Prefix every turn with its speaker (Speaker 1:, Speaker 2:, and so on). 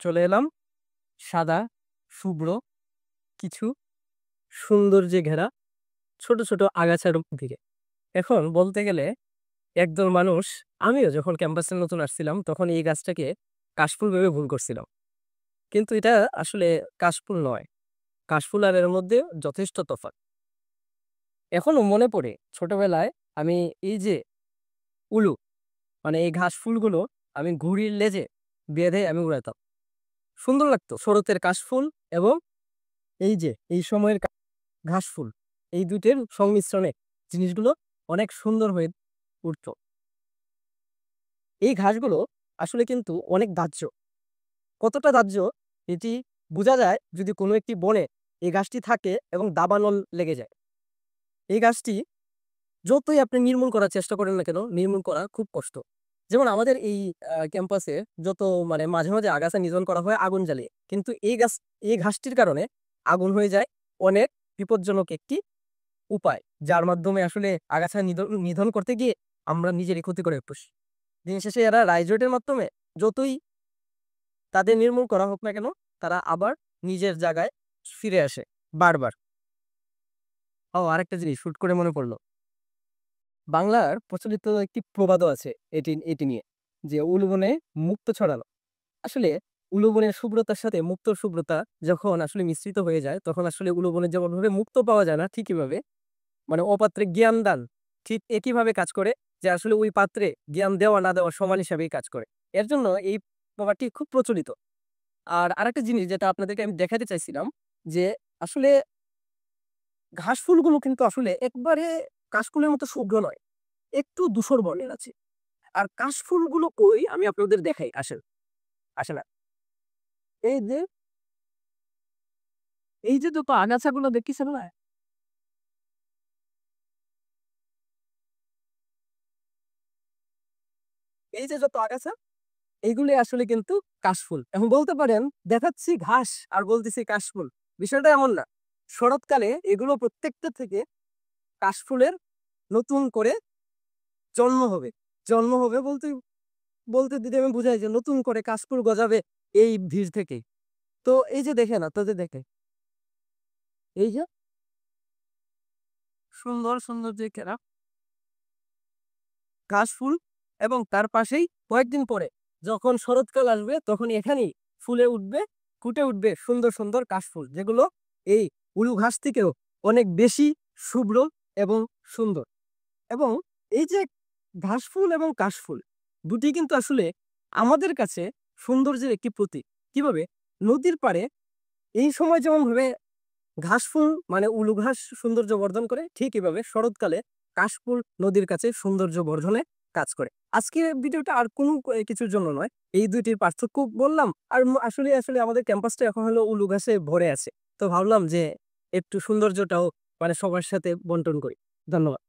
Speaker 1: চলে এলাম সাদা শুভ্র কিছু সৌন্দর্যে ঘেরা ছোট ছোট আগাছার দিকে। এখন বলতে গেলে একদল মানুষ, আমিও যখন ক্যাম্পাসে নতুন আসছিলাম তখন এই গাছটাকে কাশফুল ভেবে ভুল করছিলাম, কিন্তু এটা আসলে কাশফুল নয়। কাশফুল আর এর মধ্যে যথেষ্ট তফাৎ। এখনো মনে পড়ে ছোটবেলায় আমি এই যে উলু মানে এই ঘাস ফুলগুলো আমি ঘুড়ির লেজে বেঁধে আমি উড়াতাম। সুন্দর লাগতো শরতের কাশফুল এবং এই যে এই সময়ের ঘাসফুল, এই দুইটার সংমিশ্রণে জিনিসগুলো অনেক সুন্দর হয়ে উঠতো। এই ঘাসগুলো আসলে কিন্তু অনেক দাহ্য। কতটা দাহ্য এটি বোঝা যায় যদি কোনো একটি বনে এই গাছটি থাকে এবং দাবানল লেগে যায়। এই গাছটি যতই আপনি নির্মূল করার চেষ্টা করেন না কেন, নির্মূল করা খুব কষ্ট। যেমন আমাদের এই ক্যাম্পাসে যত মানে মাঝে মাঝে আগাছা নিধন করা হয় আগুন জ্বালিয়ে, কিন্তু এই ঘাসটির কারণে আগুন হয়ে যায় অনেক বিপজ্জনক একটি উপায়, যার মাধ্যমে আসলে আগাছা নিধন নিধন করতে গিয়ে আমরা নিজেরই ক্ষতি করে বসি। দিন শেষে এরা রাইজোটের মাধ্যমে যতই তাদের নির্মূল করা হোক না কেন, তারা আবার নিজের জায়গায় ফিরে আসে বারবার। আরেকটা জিনিস শুট করে মনে পড়লো, বাংলার প্রচলিত একটি প্রবাদও আছে এটি এটি নিয়ে, যে উলুবনে মুক্ত ছড়ানো। আসলে উলুবনের শুভ্রতার সাথে মুক্তোর শুভ্রতা যখন আসলে মিশ্রিত হয়ে যায়, তখন আসলে উলুবনে যেমন ভাবে মুক্ত পাওয়া যায় না, ঠিক এভাবে মানে অপাত্রে জ্ঞান দান ঠিক একইভাবে কাজ করে, যে আসলে ওই পাত্রে জ্ঞান দেওয়া না দেওয়া সমান হিসাবেই কাজ করে। এর জন্য এই প্রবাদটি খুব প্রচলিত। আর আরেকটা জিনিস যেটা আপনাদেরকে আমি দেখাতে চাইছিলাম, যে আসলে ঘাস ফুলগুলো কিন্তু আসলে একবারে কাশফুলের মতো শুভ্র নয়, একটু ধূসর বর্ণের আছে। আর কাশফুলগুলো কই আমি আপনাদের দেখাই, আসেন। আসে না, এই যে এই যে দুটো আগাছাগুলো দেখতেছেন না, এই যে যত আগাছা, এইগুলি আসলে কিন্তু কাশফুল। এখন বলতে পারেন দেখাচ্ছি ঘাস আর বলতেছি কাশফুল, বিষয়টা এমন না। শরৎকালে এগুলো প্রত্যেকটা থেকে কাশফুলের নতুন করে জন্ম হবে। জন্ম হবে বলতে বলতে দিদি আমি বুঝাই যে নতুন করে কাশফুল গজাবে এই বীজ থেকে। তো এই যে দেখেন, আপনাদের দেখে এই যে সুন্দর সুন্দর যে ঘেরা কাশফুল, এবং তার পাশেই কয়েকদিন পরে যখন শরৎকাল আসবে তখন এখানেই ফুলে উঠবে, ফুটে উঠবে সুন্দর সুন্দর কাশফুল, যেগুলো এই উলু ঘাস থেকেও অনেক বেশি শুভ্র এবং সুন্দর। এবং এই যে ঘাসফুল এবং কাশফুল দুটি কিন্তু আসলে আমাদের কাছে সৌন্দর্যের একটি প্রতীক। কিভাবে? নদীর পাড়ে এই সময় যেমন ভাবে ঘাসফুল মানে উলু ঘাস সৌন্দর্য বর্ধন করে, ঠিক এভাবে শরৎকালে কাশফুল নদীর কাছে সৌন্দর্য বর্ধনে কাজ করে। আজকে ভিডিওটা আর কোনো কিছুর জন্য নয়, এই দুইটির পার্থক্য বললাম। আর আসলে আসলে আমাদের ক্যাম্পাসটা এখন হলো উলু ঘাসে ভরে আছে, তো ভাবলাম যে একটু সৌন্দর্যটাও মানে সবার সাথে বন্টন করি। ধন্যবাদ।